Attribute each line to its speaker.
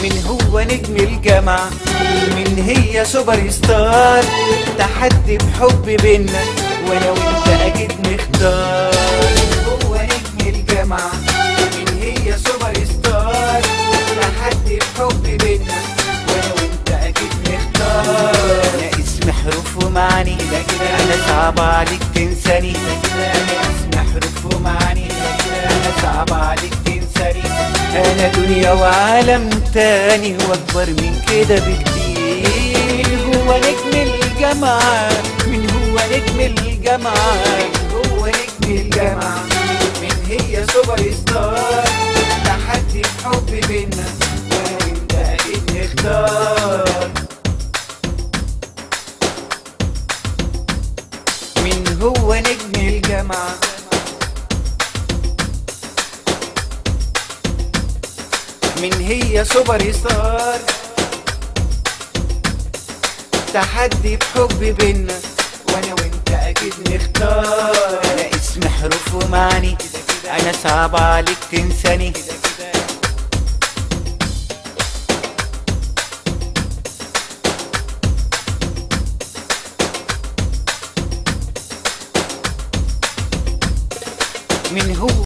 Speaker 1: من هو نجم الجامعة؟ من هي سوبر ستار؟ تحدي بحب بينا وانا وانت اكيد نختار. من هو نجم الجامعة؟ من هي سوبر ستار؟ تحدي بحب بينا وانا وانت اكيد نختار. انا اسم حروف ومعاني، انا صعب عليك تنساني. انا اسم حروف ومعاني، انا صعب عليك تنساني. انا دنيا وعالم تاني واكبر من كده بكتير. هو نجم الجامعة؟ من هو نجم الجامعة؟ هو نجم الجامعة؟ من هي سوبر ستار؟ تحدي بحب بينا وانا وانت اكيد نختار. من هو نجم الجامعة؟ من هي سوبر ستار؟ تحدي بحب بينا وانا وانت اكيد نختار. انا اسم حروف ومعاني، انا صعب عليك تنساني. من هو